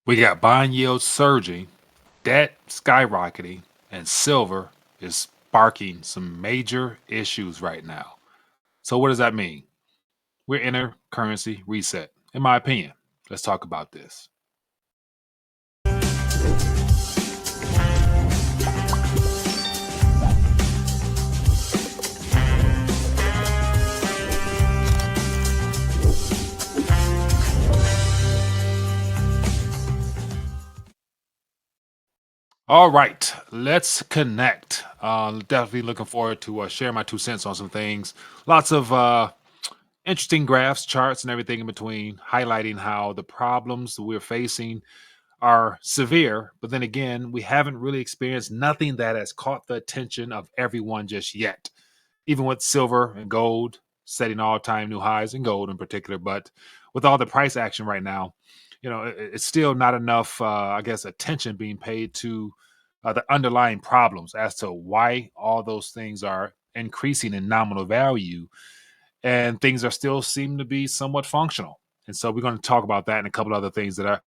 We got bond yields surging, debt skyrocketing, and silver is sparking some major issues right now. So, what does that mean? We're in a currency reset, in my opinion. Let's talk about this. All right, let's connect. Definitely looking forward to sharing my 2 cents on some things. Lots of interesting graphs, charts, and everything in between, highlighting how the problems that we're facing are severe. But then again, we haven't really experienced nothing that has caught the attention of everyone just yet, even with silver and gold setting all-time new highs in gold in particular. But with all the price action right now, it's still not enough, I guess, attention being paid to the underlying problems as to why all those things are increasing in nominal value and things are still seem to be somewhat functional. And so we're going to talk about that and a couple other things that are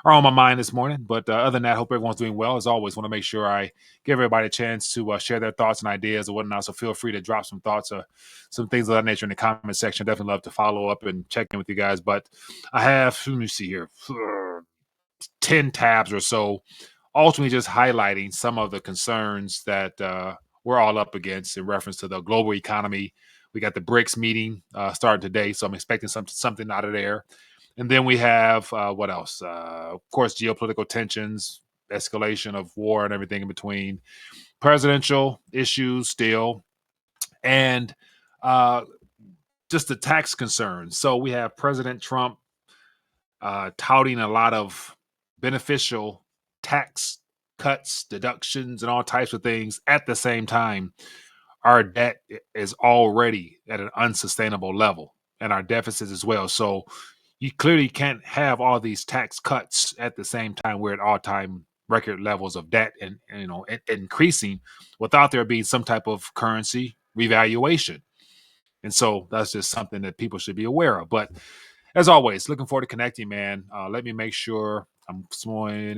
on my mind this morning. But other than that, I hope everyone's doing well. As always, want to make sure I give everybody a chance to share their thoughts and ideas or whatnot. So feel free to drop some thoughts or some things of that nature in the comment section. Definitely love to follow up and check in with you guys. But I have, let me see here, 10 tabs or so, ultimately just highlighting some of the concerns that we're all up against in reference to the global economy. We got the BRICS meeting starting today, so I'm expecting something out of there. And then we have what else? Of course, geopolitical tensions, escalation of war, and everything in between. Presidential issues still, and uh, just the tax concerns. So we have President Trump touting a lot of beneficial tax cuts, deductions, and all types of things at the same time. Our debt is already at an unsustainable level and our deficits as well. So you clearly can't have all these tax cuts at the same time we're at all-time record levels of debt and increasing without there being some type of currency revaluation. And so that's just something that people should be aware of. But as always, looking forward to connecting, man. Let me make sure let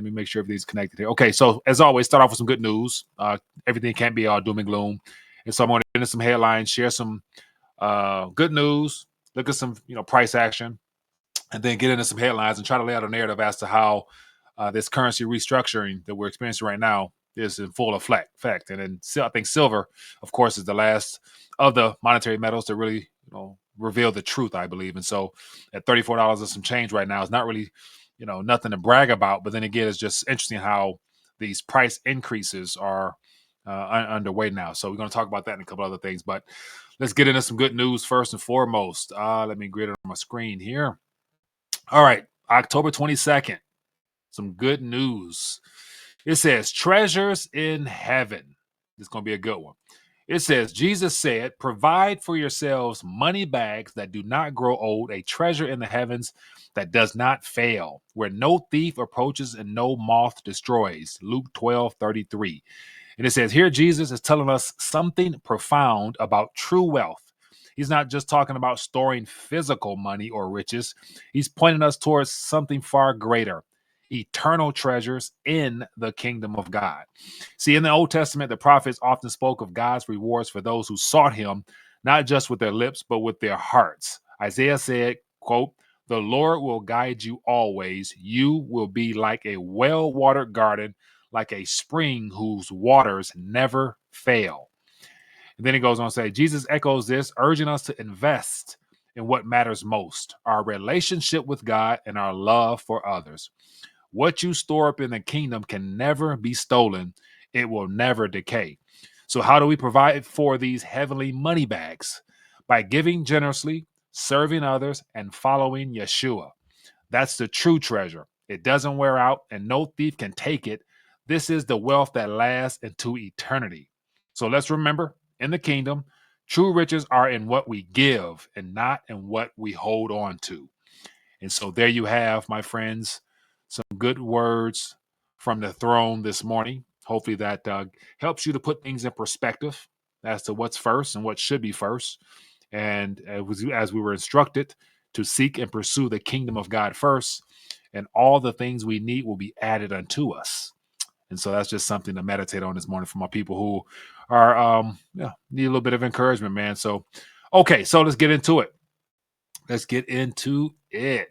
me make sure everything's connected here. Okay, so as always, start off with some good news. Everything can't be all doom and gloom. And so I'm going to get into some headlines, share some good news, look at some price action, and then get into some headlines and try to lay out a narrative as to how this currency restructuring that we're experiencing right now is in full effect. And then I think silver, of course, is the last of the monetary metals to really reveal the truth, I believe. And so at $34 and some change right now is not really nothing to brag about. But then again, it's just interesting how these price increases are underway now. So we're going to talk about that and a couple other things. But let's get into some good news first and foremost. Let me get it on my screen here. All right, October 22nd, some good news. It says treasures in heaven. This is going to be a good one. It says, Jesus said, provide for yourselves money bags that do not grow old, a treasure in the heavens that does not fail, where no thief approaches and no moth destroys. Luke 12:33. And it says, here Jesus is telling us something profound about true wealth. He's not just talking about storing physical money or riches. He's pointing us towards something far greater, eternal treasures in the kingdom of God. See, in the Old Testament, the prophets often spoke of God's rewards for those who sought him, not just with their lips, but with their hearts. Isaiah said, quote, the Lord will guide you always. You will be like a well-watered garden, like a spring whose waters never fail. And then he goes on to say, Jesus echoes this, urging us to invest in what matters most, our relationship with God and our love for others. What you store up in the kingdom can never be stolen. It will never decay. So how do we provide for these heavenly money bags? By giving generously, serving others, and following Yeshua. That's the true treasure. It doesn't wear out and no thief can take it. This is the wealth that lasts into eternity. So let's remember, in the kingdom, true riches are in what we give and not in what we hold on to. And so there you have, my friends, some good words from the throne this morning. Hopefully that helps you to put things in perspective as to what's first and what should be first. And as we were instructed to seek and pursue the kingdom of God first, and all the things we need will be added unto us. And so that's just something to meditate on this morning for my people who are need a little bit of encouragement, man. So, okay, so let's get into it. Let's get into it.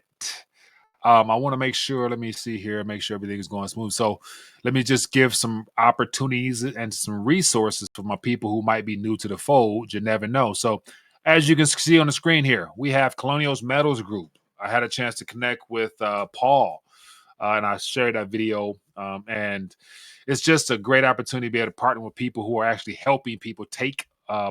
I want to make sure, let me see here, make sure everything is going smooth. So let me just give some opportunities and some resources for my people who might be new to the fold. You never know. So as you can see on the screen here, we have Colonials Group. I had a chance to connect with Paul, and I shared that video. And it's just a great opportunity to be able to partner with people who are actually helping people take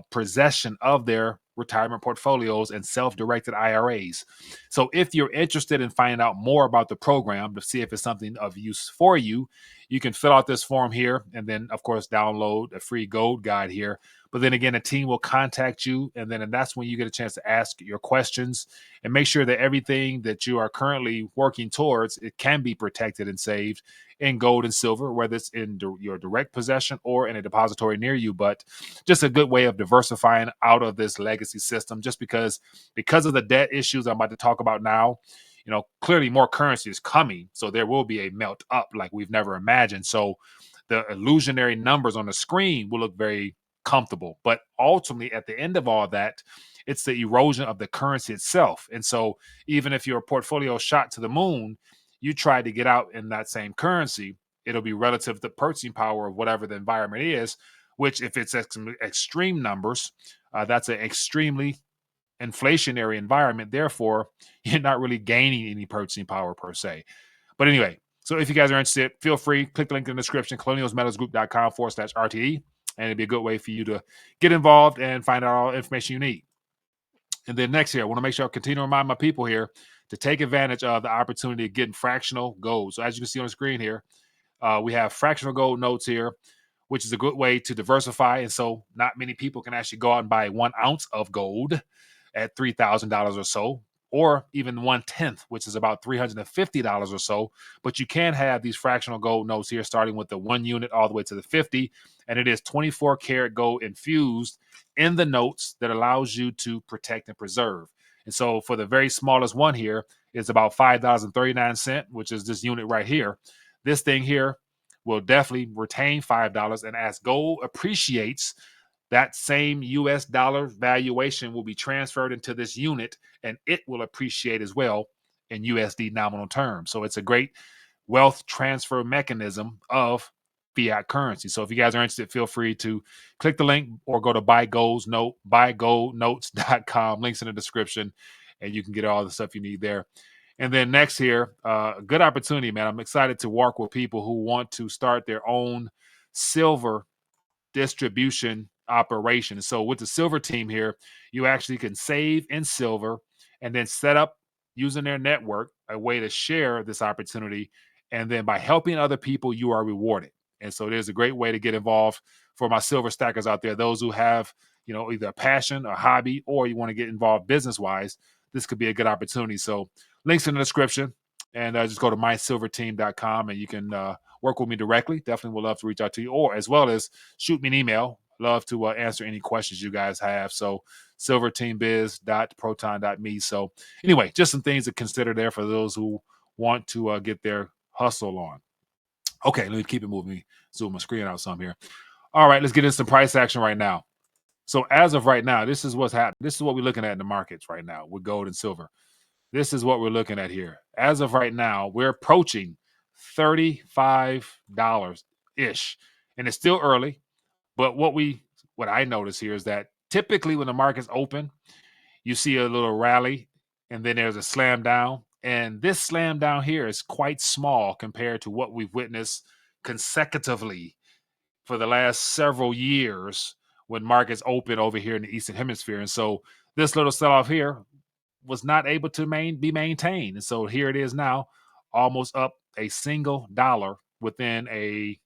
possession of their retirement portfolios and self-directed IRAs. So if you're interested in finding out more about the program to see if it's something of use for you, you can fill out this form here and then, of course, download a free gold guide here. But then again, a team will contact you, and that's when you get a chance to ask your questions and make sure that everything that you are currently working towards, it can be protected and saved in gold and silver, whether it's in your direct possession or in a depository near you. But just a good way of diversifying out of this legacy system, just because of the debt issues I'm about to talk about now. Clearly more currency is coming, so there will be a melt up like we've never imagined. So the illusionary numbers on the screen will look very comfortable, but ultimately at the end of all that, it's the erosion of the currency itself. And so even if your portfolio shot to the moon, you try to get out in that same currency, it'll be relative to the purchasing power of whatever the environment is, which if it's extreme numbers, that's an extremely inflationary environment. Therefore, you're not really gaining any purchasing power per se. But anyway, so if you guys are interested, feel free, click the link in the description, colonialsmetalsgroup.com/RTE, and it'd be a good way for you to get involved and find out all the information you need. And then next here, I want to make sure I continue to remind my people here to take advantage of the opportunity of getting fractional gold. So as you can see on the screen here, we have fractional gold notes here, which is a good way to diversify. And so not many people can actually go out and buy 1 ounce of gold at $3,000 or so, or even 1/10, which is about $350 or so. But you can have these fractional gold notes here, starting with the 1 unit all the way to the 50. And it is 24 karat gold infused in the notes that allows you to protect and preserve. And so for the very smallest one here is about $5.39, which is this unit right here. This thing here will definitely retain $5. And as gold appreciates, that same US dollar valuation will be transferred into this unit, and it will appreciate as well in USD nominal terms. So it's a great wealth transfer mechanism of fiat currency. So if you guys are interested, feel free to click the link or go to buygoldnotes.com. Links in the description, and you can get all the stuff you need there. And then next here, a good opportunity, man. I'm excited to work with people who want to start their own silver distribution operation. So with the silver team here, you actually can save in silver and then set up using their network a way to share this opportunity. And then by helping other people, you are rewarded. And so there's a great way to get involved for my silver stackers out there, those who have, either a passion, a hobby, or you want to get involved business wise. This could be a good opportunity. So links in the description, and just go to mysilverteam.com and you can work with me directly. Definitely would love to reach out to you, or as well as shoot me an email. Love to answer any questions you guys have. So silverteambiz.proton.me. So anyway, just some things to consider there for those who want to get their hustle on. Okay, let me keep it moving. Zoom my screen out some here. All right, let's get into some price action right now. So as of right now, this is what's happening. This is what we're looking at in the markets right now with gold and silver. This is what we're looking at here. As of right now, we're approaching $35-ish. And it's still early. But what I notice here is that typically when the markets open, you see a little rally and then there's a slam down. And this slam down here is quite small compared to what we've witnessed consecutively for the last several years when markets open over here in the Eastern Hemisphere. And so this little sell-off here was not able to be maintained. And so here it is now, almost up a single dollar within a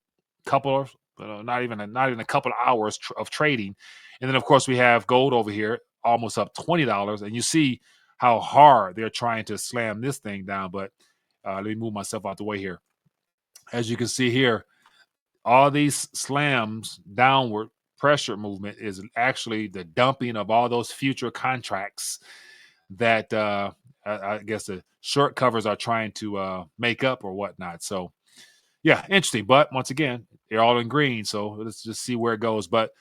couple of, not even a couple of hours of trading. And then, of course, we have gold over here, almost up $20. And you see how hard they're trying to slam this thing down. But let me move myself out the way here. As you can see here, all these slams downward pressure movement is actually the dumping of all those future contracts that I guess the short covers are trying to make up or whatnot. So yeah, interesting. But once again, they're all in green. So let's just see where it goes. But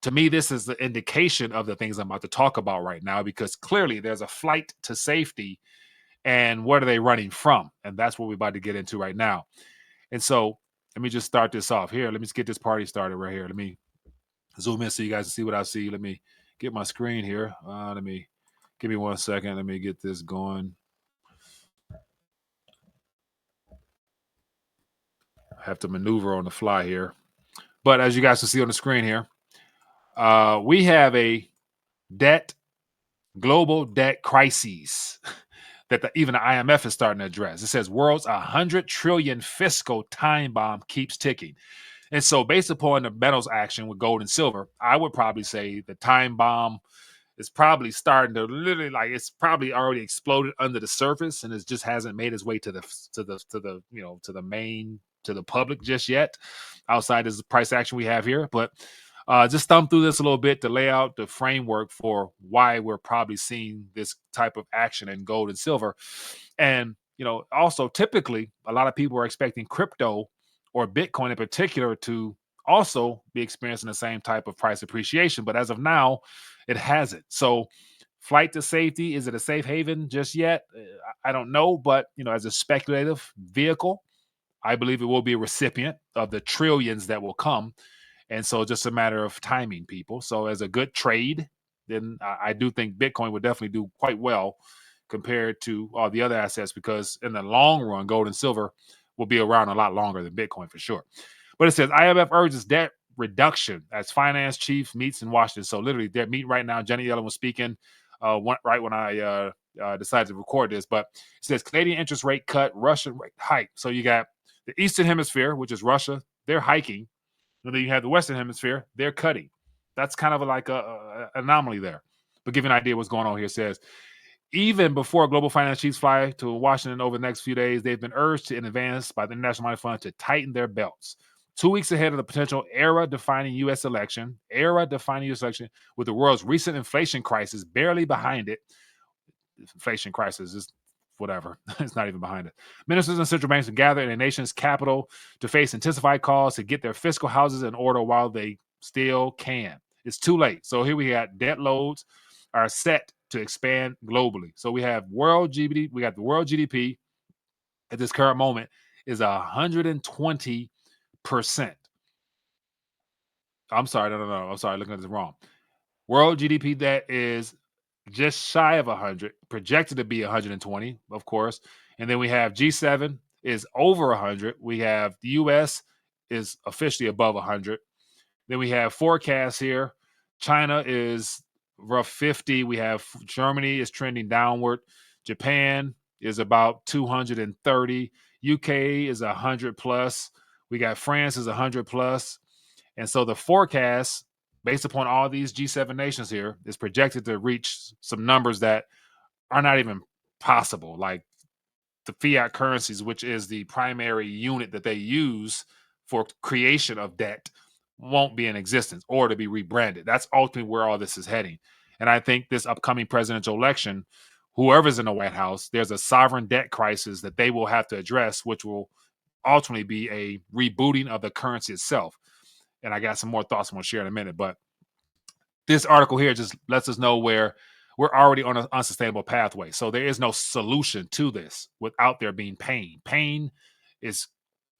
to me, this is the indication of the things I'm about to talk about right now, because clearly there's a flight to safety. And what are they running from? And that's what we're about to get into right now. And so let me just start this off here. Let me just get this party started right here. Let me zoom in so you guys can see what I see. Let me get my screen here. Let me give me 1 second. Let me get this going. I have to maneuver on the fly here. But as you guys can see on the screen here, we have a global debt crises that even the IMF is starting to address. It says world's 100 trillion fiscal time bomb keeps ticking. And so based upon the metals action with gold and silver, I would probably say the time bomb is probably starting to literally, like, it's probably already exploded under the surface, and it just hasn't made its way to the public just yet, outside this price action we have here. But just thumb through this a little bit to lay out the framework for why we're probably seeing this type of action in gold and silver. And also typically a lot of people are expecting crypto or Bitcoin in particular to also be experiencing the same type of price appreciation. But as of now, it hasn't. So flight to safety, is it a safe haven just yet? I don't know. But, as a speculative vehicle, I believe it will be a recipient of the trillions that will come. And so just a matter of timing, people. So as a good trade, then I do think Bitcoin would definitely do quite well compared to all the other assets, because in the long run, gold and silver will be around a lot longer than Bitcoin for sure. But it says IMF urges debt reduction as finance chief meets in Washington. So literally they're meeting right now. Janet Yellen was speaking right when I decided to record this. But it says Canadian interest rate cut, Russian rate hike. So you got the Eastern Hemisphere, which is Russia, they're hiking. And then you have the Western Hemisphere, they're cutting. That's kind of like a anomaly there. But give you an idea what's going on here. It says, even before global finance chiefs fly to Washington over the next few days, they've been urged in advance by the International Monetary Fund to tighten their belts. 2 weeks ahead of the potential era-defining U.S. election, with the world's recent inflation crisis barely behind it. Inflation crisis is whatever. It's not even behind it. Ministers and central banks gather in a nation's capital to face intensified calls to get their fiscal houses in order while they still can. It's too late. So here we got debt loads are set to expand globally. So we have world GDP. We got the world GDP at this current moment is 120%. I'm sorry. No. I'm sorry. Looking at this wrong. World GDP that is just shy of 100, projected to be 120, of course. And then we have G7 is over 100. We have the US is officially above 100. Then we have forecasts here. China is rough 50. We have Germany is trending downward. Japan is about 230. UK is 100 plus. We got France is 100 plus. And so the forecast, based upon all these G7 nations here, is projected to reach some numbers that are not even possible. Like the fiat currencies, which is the primary unit that they use for creation of debt, won't be in existence or to be rebranded. That's ultimately where all this is heading. And I think this upcoming presidential election, whoever's in the White House, there's a sovereign debt crisis that they will have to address, which will ultimately be a rebooting of the currency itself. And I got some more thoughts I'm going to share in a minute. But this article here just lets us know where we're already on an unsustainable pathway. So there is no solution to this without there being pain. Pain is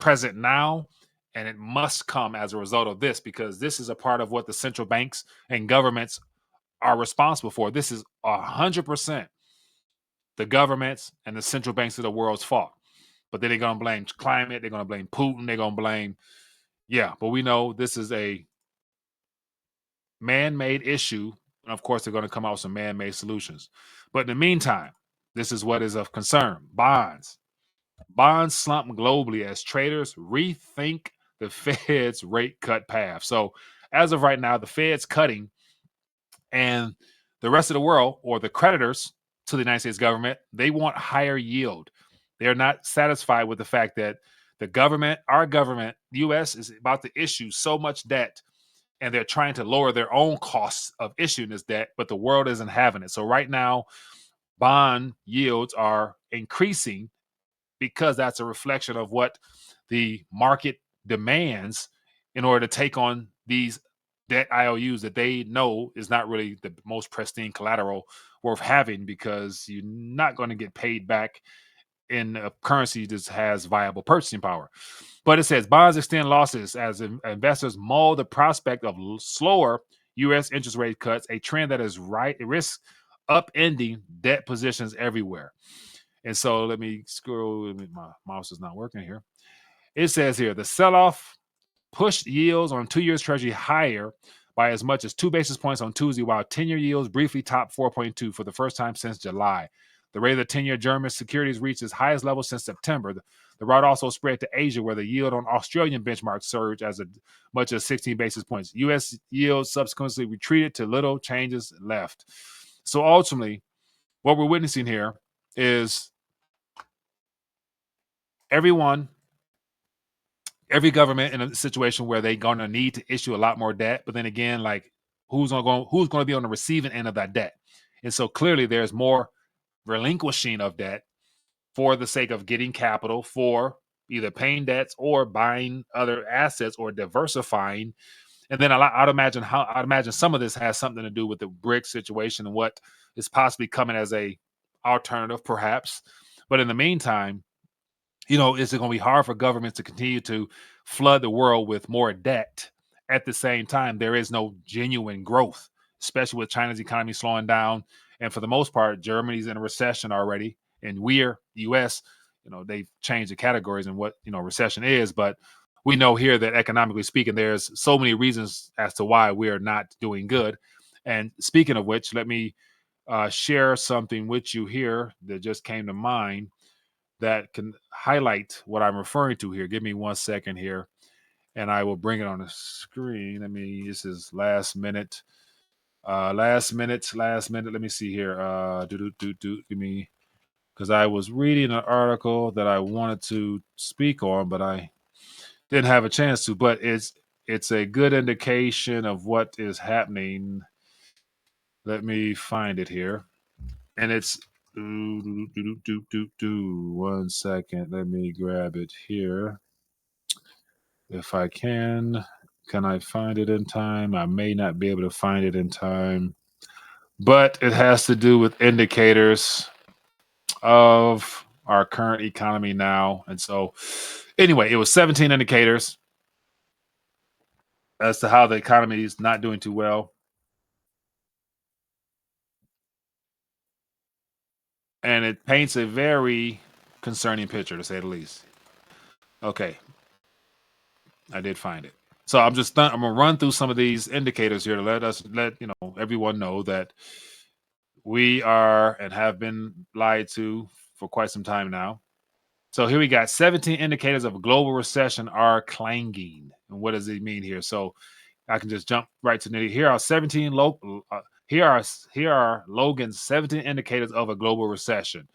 present now, and it must come as a result of this, because this is a part of what the central banks and governments are responsible for. This is 100% the governments and the central banks of the world's fault. But then they're going to blame climate. They're going to blame Putin. They're going to blame, but we know this is a man-made issue. And of course, they're going to come out with some man-made solutions. But in the meantime, this is what is of concern. Bonds slump globally as traders rethink the Fed's rate cut path. So as of right now, the Fed's cutting, and the rest of the world, or the creditors to the United States government, they want higher yield. They're not satisfied with the fact that the government, our government, the U.S., is about to issue so much debt, and they're trying to lower their own costs of issuing this debt, but the world isn't having it. So right now, bond yields are increasing because that's a reflection of what the market demands in order to take on these debt IOUs that they know is not really the most pristine collateral worth having, because you're not going to get paid back in a currency that has viable purchasing power. But it says bonds extend losses as investors mull the prospect of slower U.S. interest rate cuts, a trend that is risk upending debt positions everywhere. And so let me scroll. My mouse is not working here. It says here the sell-off pushed yields on 2 years Treasury higher by as much as 2 basis points on Tuesday, while 10-year yields briefly topped 4.2 for the first time since July. The rate of the 10-year German securities reached its highest level since September. The rout also spread to Asia, where the yield on Australian benchmarks surged as much as 16 basis points. U.S. yields subsequently retreated to little changes left. So ultimately, what we're witnessing here is every government in a situation where they're going to need to issue a lot more debt. But then again, like who's going to be on the receiving end of that debt? And so clearly there's more relinquishing of debt for the sake of getting capital for either paying debts or buying other assets or diversifying. And then I'd imagine some of this has something to do with the BRICS situation and what is possibly coming as a alternative, perhaps. But in the meantime, is it going to be hard for governments to continue to flood the world with more debt? At the same time, there is no genuine growth, especially with China's economy slowing down. And for the most part, Germany's in a recession already. And we're, U.S., they've changed the categories and what, recession is. But we know here that economically speaking, there's so many reasons as to why we are not doing good. And speaking of which, let me share something with you here that just came to mind that can highlight what I'm referring to here. Give me 1 second here, and I will bring it on the screen. This is last minute. Last minute. Let me see here. Give me, because I was reading an article that I wanted to speak on, but I didn't have a chance to. But it's a good indication of what is happening. Let me find it here, and it's 1 second. Let me grab it here. If I can I find it in time? I may not be able to find it in time, but it has to do with indicators of our current economy now. And so, anyway, it was 17 indicators as to how the economy is not doing too well. And it paints a very concerning picture, to say the least. Okay, I did find it. So I'm gonna run through some of these indicators here to let everyone know that we are and have been lied to for quite some time now. So here we got 17 indicators of a global recession are clanging. And what does it mean here? So I can just jump right to the here are 17 local here are Logan's 17 indicators of a global recession.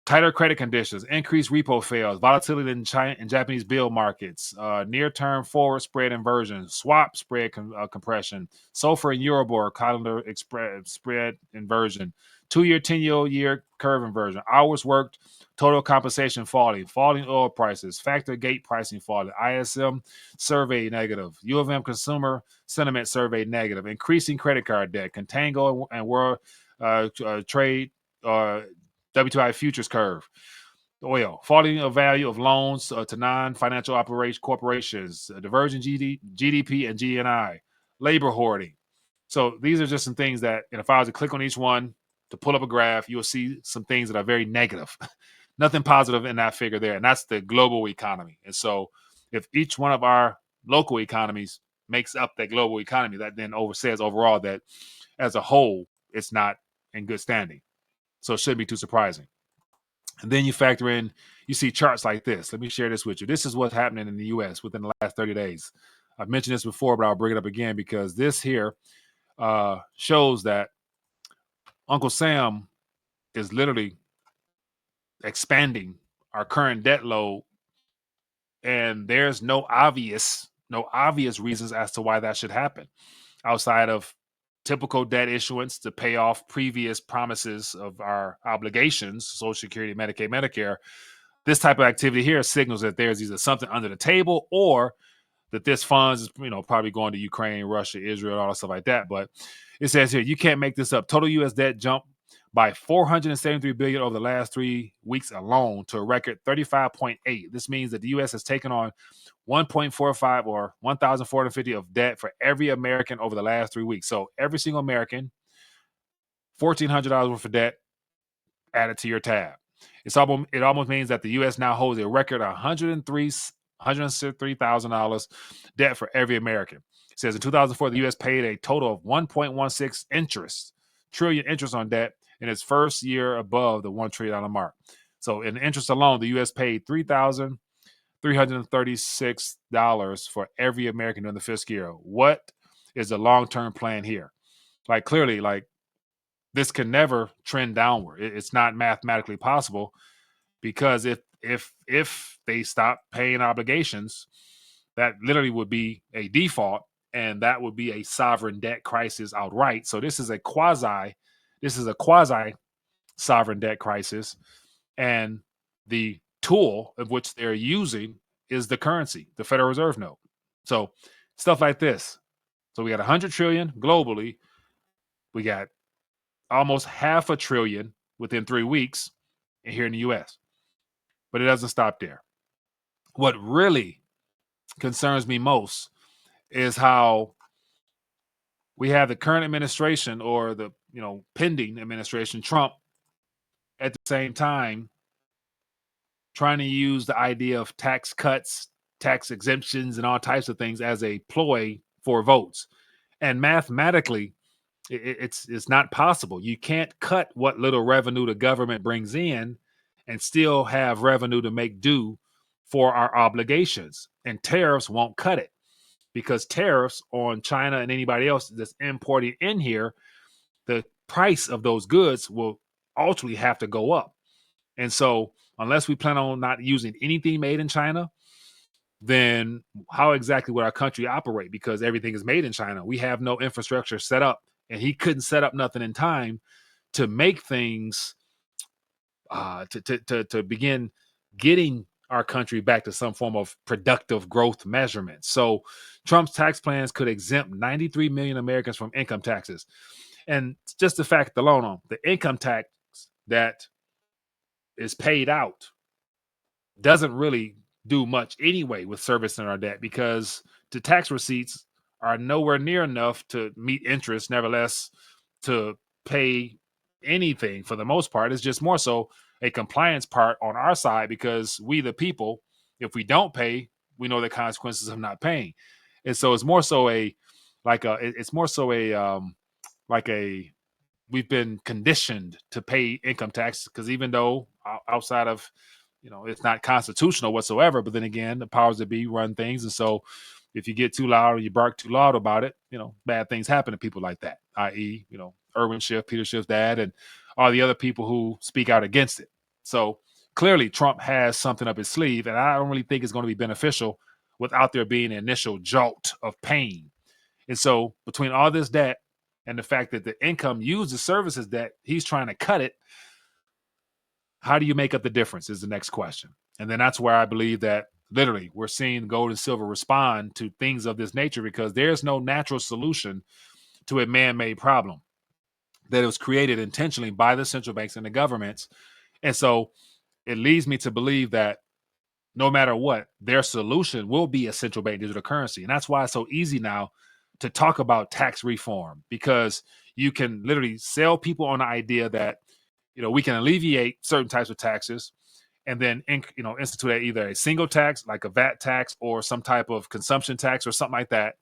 Tighter credit conditions, increased repo fails, volatility in China and Japanese bill markets, near-term forward spread inversion, swap spread compression, SOFR and Euribor calendar spread inversion, 2-year, 10-year curve inversion, hours worked, total compensation falling oil prices, factor gate pricing falling, ISM survey negative, U of M consumer sentiment survey negative, increasing credit card debt, contango and world trade WTI futures curve. Oil, falling of value of loans to non-financial corporations, diverging GDP and GNI, labor hoarding. So these are just some things that, if I was to click on each one to pull up a graph, you'll see some things that are very negative. Nothing positive in that figure there, and that's the global economy. And so if each one of our local economies makes up that global economy, that then says overall that as a whole, it's not in good standing. So it shouldn't be too surprising. And then you factor in, you see charts like this. Let me share this with you. This is what's happening in the U.S. within the last 30 days. I've mentioned this before, but I'll bring it up again because this here shows that Uncle Sam is literally expanding our current debt load, and there's no obvious reasons as to why that should happen outside of typical debt issuance to pay off previous promises of our obligations, Social Security, Medicaid, Medicare. This type of activity here signals that there's either something under the table or that this funds is, probably going to Ukraine, Russia, Israel, all that stuff like that. But it says here, you can't make this up. Total U.S. debt jumped by $473 billion over the last 3 weeks alone to a record 35.8. This means that the U.S. has taken on 1.45 or 1,450 of debt for every American over the last 3 weeks. So every single American, $1,400 worth of debt added to your tab. It almost means that the U.S. now holds a record of $163,000 debt for every American. It says in 2004, the U.S. paid a total of 1.16 trillion interest on debt in its first year above the $1 trillion mark. So in interest alone, the U.S. paid $3,336 for every American during the fiscal year. What is the long-term plan here? Clearly, this can never trend downward. It's not mathematically possible, because if they stop paying obligations, that literally would be a default, and that would be a sovereign debt crisis outright. So this is a quasi sovereign debt crisis, and the tool of which they're using is the currency, the Federal Reserve note. So stuff like this. So we got 100 trillion globally. We got almost $500 billion within 3 weeks here in the U.S. But it doesn't stop there. What really concerns me most is how we have the current administration, or the pending administration, Trump, at the same time trying to use the idea of tax cuts, tax exemptions, and all types of things as a ploy for votes. And mathematically, it's not possible. You can't cut what little revenue the government brings in and still have revenue to make due for our obligations. And tariffs won't cut it, because tariffs on China and anybody else that's importing in here, the price of those goods will ultimately have to go up. And so unless we plan on not using anything made in China, then how exactly would our country operate? Because everything is made in China. We have no infrastructure set up, and he couldn't set up nothing in time to make things to begin getting our country back to some form of productive growth measurement. So Trump's tax plans could exempt 93 million Americans from income taxes. And just the fact alone on the income tax that is paid out doesn't really do much anyway with servicing our debt, because the tax receipts are nowhere near enough to meet interest, nevertheless, to pay anything. For the most part, it's just more so a compliance part on our side, because we, the people, if we don't pay, we know the consequences of not paying. And so it's more so we've been conditioned to pay income tax, because even though outside of, it's not constitutional whatsoever, but then again, the powers that be run things. And so if you get too loud or you bark too loud about it, bad things happen to people like that, i.e., Irwin Schiff, Peter Schiff's dad, and all the other people who speak out against it. So clearly Trump has something up his sleeve, and I don't really think it's going to be beneficial without there being an initial jolt of pain. And so between all this debt and the fact that the income used to services debt, he's trying to cut it. How do you make up the difference is the next question. And then that's where I believe that literally we're seeing gold and silver respond to things of this nature, because there's no natural solution to a man-made problem that was created intentionally by the central banks and the governments. And so it leads me to believe that no matter what, their solution will be a central bank digital currency. And that's why it's so easy now to talk about tax reform, because you can literally sell people on the idea that, we can alleviate certain types of taxes, and then, institute either a single tax, like a VAT tax, or some type of consumption tax or something like that.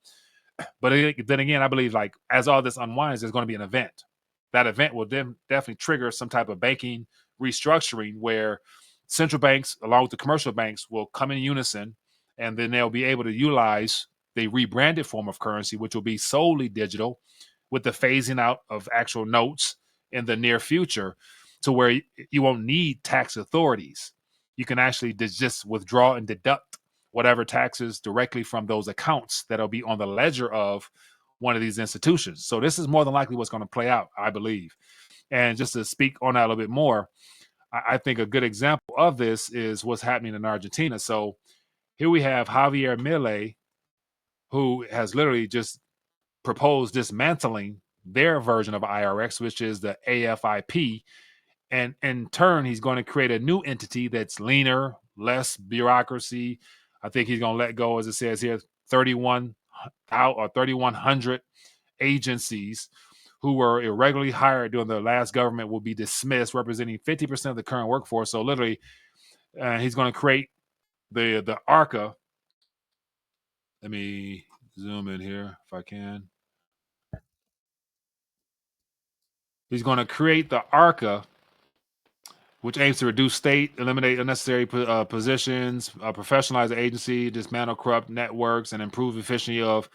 But then again, I believe, as all this unwinds, there's going to be an event. That event will definitely trigger some type of banking restructuring, where central banks, along with the commercial banks, will come in unison, and then they'll be able to utilize the rebranded form of currency, which will be solely digital, with the phasing out of actual notes in the near future, to where you won't need tax authorities. You can actually just withdraw and deduct whatever taxes directly from those accounts that'll be on the ledger of one of these institutions. So this is more than likely what's going to play out, I believe. And just to speak on that a little bit more, I think a good example of this is what's happening in Argentina. So here we have Javier Milei, who has literally just proposed dismantling their version of IRX, which is the AFIP. And in turn, he's going to create a new entity that's leaner, less bureaucracy. I think he's going to let go, as it says here, 3,100 agencies who were irregularly hired during the last government will be dismissed, representing 50% of the current workforce. So literally, he's going to create the ARCA. Let me zoom in here if I can. He's going to create the ARCA, which aims to reduce state, eliminate unnecessary positions, professionalize the agency, dismantle corrupt networks, and improve efficiency of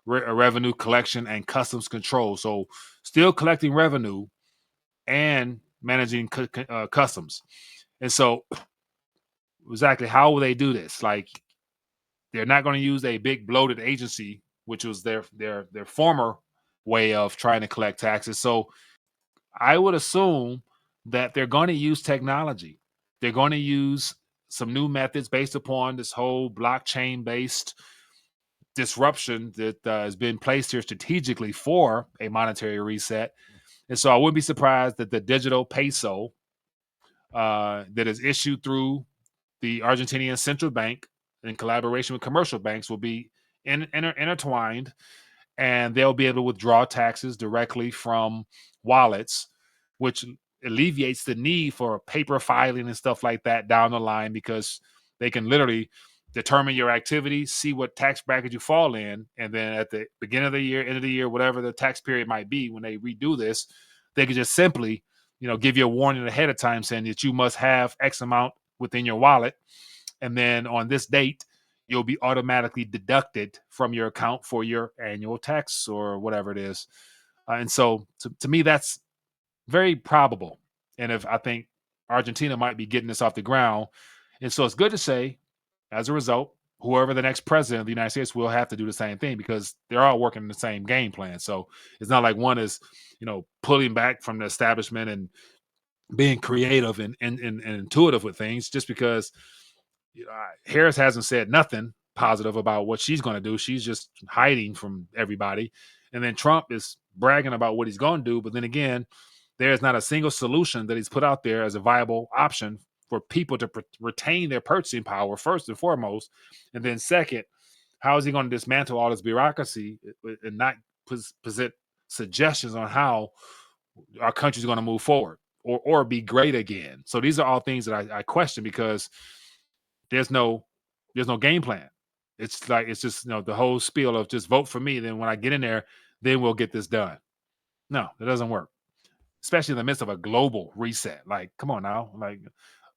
revenue collection and customs control. So still collecting revenue and managing customs. And so exactly how will they do this? Like, they're not going to use a big bloated agency, which was their former way of trying to collect taxes. So I would assume that they're going to use technology. They're going to use some new methods based upon this whole blockchain based disruption that has been placed here strategically for a monetary reset. And so I wouldn't be surprised that the digital peso that is issued through the Argentinian central bank in collaboration with commercial banks will be intertwined, and they'll be able to withdraw taxes directly from wallets, which alleviates the need for paper filing and stuff like that down the line, because they can literally determine your activity, see what tax bracket you fall in, and then at the beginning of the year, end of the year, whatever the tax period might be, when they redo this, they can just simply, give you a warning ahead of time saying that you must have X amount within your wallet, and then on this date, you'll be automatically deducted from your account for your annual tax or whatever it is. And so to me, that's very probable. And if I think Argentina might be getting this off the ground. And so it's good to say, as a result, whoever the next president of the United States will have to do the same thing, because they're all working the same game plan. So it's not like one is, pulling back from the establishment and being creative and intuitive with things, just because Harris hasn't said nothing positive about what she's going to do. She's just hiding from everybody. And then Trump is bragging about what he's going to do. But then again, there's not a single solution that he's put out there as a viable option for people to retain their purchasing power, first and foremost. And then second, how is he going to dismantle all this bureaucracy and not present suggestions on how our country's going to move forward or be great again? So these are all things that I question, because there's no game plan. It's just the whole spiel of just vote for me. Then when I get in there, then we'll get this done. No, it doesn't work, especially in the midst of a global reset. Like, come on now. Like,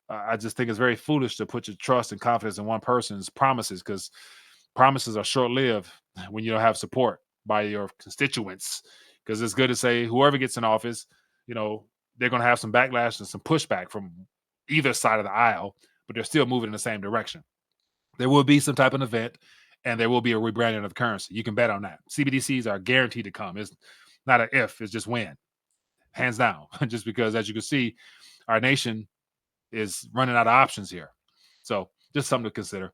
I just think it's very foolish to put your trust and confidence in one person's promises, because promises are short-lived when you don't have support by your constituents. Because it's good to say whoever gets in office, they're going to have some backlash and some pushback from either side of the aisle, but they're still moving in the same direction. There will be some type of event, and there will be a rebranding of currency. You can bet on that. CBDCs are guaranteed to come. It's not an if, it's just when. Hands down. Just because, as you can see, our nation is running out of options here. So just something to consider.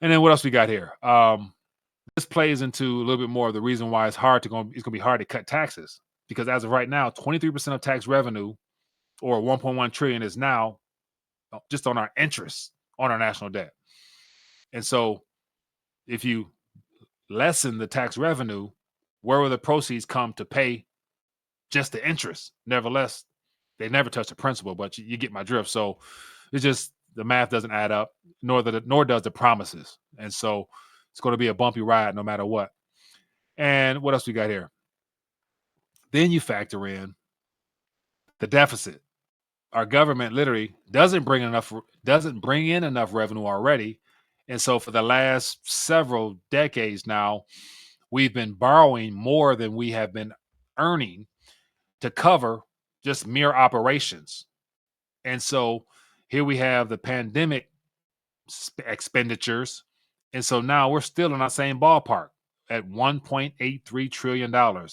And then what else we got here? This plays into a little bit more of the reason why it's going to be hard to cut taxes. Because as of right now, 23% of tax revenue, or 1.1 trillion, is now just on our interest on our national debt. And so if you lessen the tax revenue, where will the proceeds come to pay just the interest? Nevertheless, they never touch the principal, but you get my drift. So it's just the math doesn't add up, nor does the promises. And so it's going to be a bumpy ride no matter what. And what else we got here? Then you factor in the deficit. Our government literally doesn't bring in enough revenue already. And so for the last several decades now, we've been borrowing more than we have been earning to cover just mere operations. And so here we have the pandemic expenditures. And so now we're still in that same ballpark. at $1.83 trillion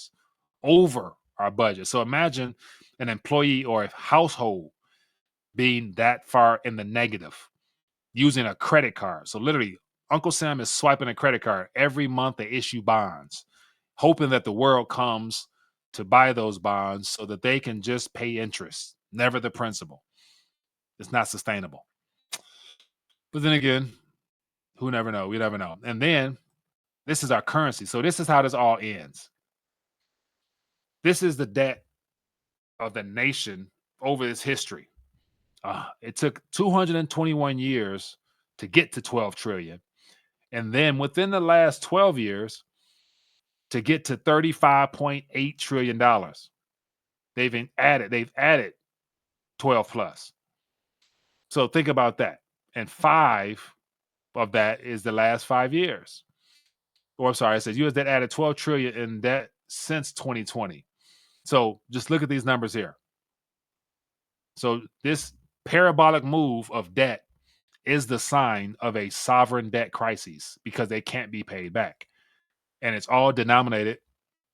over our budget. So imagine an employee or a household being that far in the negative using a credit card. So literally, Uncle Sam is swiping a credit card. Every month they issue bonds, hoping that the world comes to buy those bonds so that they can just pay interest, never the principal. It's not sustainable. But then again, who never know? We never know. And then this is our currency. So this is how this all ends. This is the debt of the nation over its history. It took 221 years to get to 12 trillion. And then within the last 12 years to get to $35.8 trillion. They've added 12 plus. So think about that. And 5 of that is the last 5 years. Or I'm sorry, it says US debt added 12 trillion in debt since 2020. So just look at these numbers here. So this parabolic move of debt is the sign of a sovereign debt crisis because they can't be paid back. And it's all denominated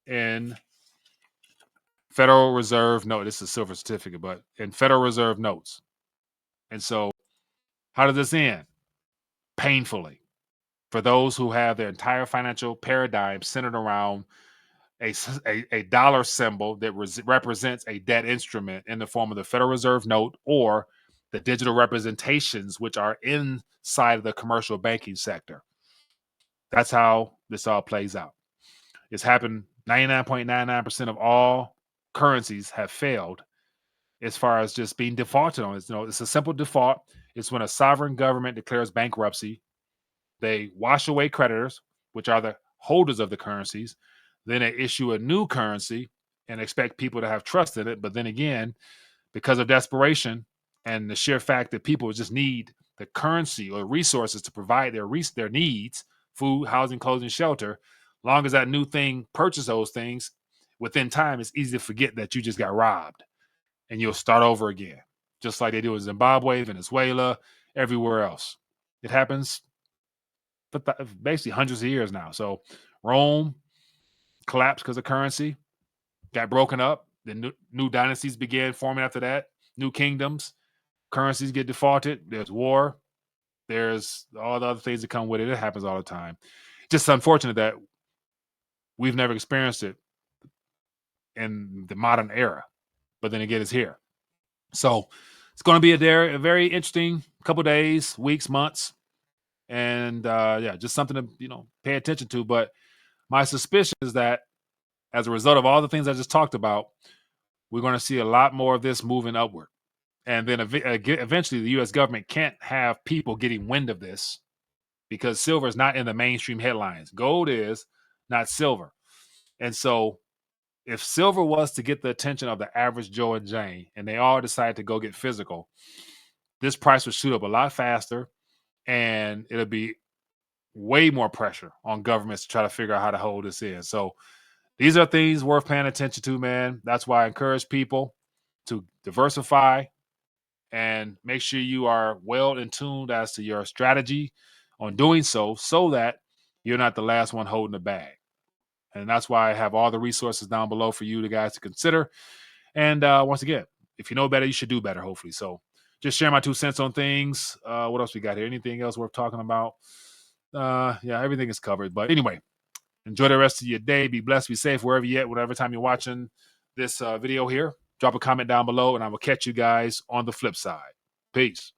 in Federal Reserve note. This is a silver certificate, but in Federal Reserve notes. And so how does this end? Painfully. For those who have their entire financial paradigm centered around a dollar symbol that represents a debt instrument in the form of the Federal Reserve note or the digital representations, which are inside of the commercial banking sector. That's how this all plays out. It's happened. 99.99% of all currencies have failed as far as just being defaulted on. It's a simple default. It's when a sovereign government declares bankruptcy. They wash away creditors, which are the holders of the currencies. Then they issue a new currency and expect people to have trust in it. But then again, because of desperation and the sheer fact that people just need the currency or resources to provide their needs, food, housing, clothing, shelter, long as that new thing purchases those things, within time, it's easy to forget that you just got robbed and you'll start over again, just like they do in Zimbabwe, Venezuela, everywhere else. It happens basically hundreds of years now. So Rome collapsed because of currency, got broken up. Then new dynasties began forming after that, new kingdoms, currencies get defaulted. There's war. There's all the other things that come with it. It happens all the time. Just unfortunate that we've never experienced it in the modern era. But then again, it's here. So it's going to be a very interesting couple days, weeks, months. And just something to pay attention to. But my suspicion is that as a result of all the things I just talked about, we're going to see a lot more of this moving upward. And then eventually the U.S. government can't have people getting wind of this because silver is not in the mainstream headlines. Gold is, not silver. And so if silver was to get the attention of the average Joe and Jane and they all decide to go get physical, this price would shoot up a lot faster and it'll be way more pressure on governments to try to figure out how to hold this in. So these are things worth paying attention to, man. That's why I encourage people to diversify and make sure you are well in tuned as to your strategy on doing so that you're not the last one holding the bag. And that's why I have all the resources down below for you guys to consider. And once again, if you know better, you should do better, hopefully. So just share my 2 cents on things. What else we got here? Anything else worth talking about? Everything is covered. But anyway, enjoy the rest of your day. Be blessed, be safe wherever you're at, whatever time you're watching this video here. Drop a comment down below, and I will catch you guys on the flip side. Peace.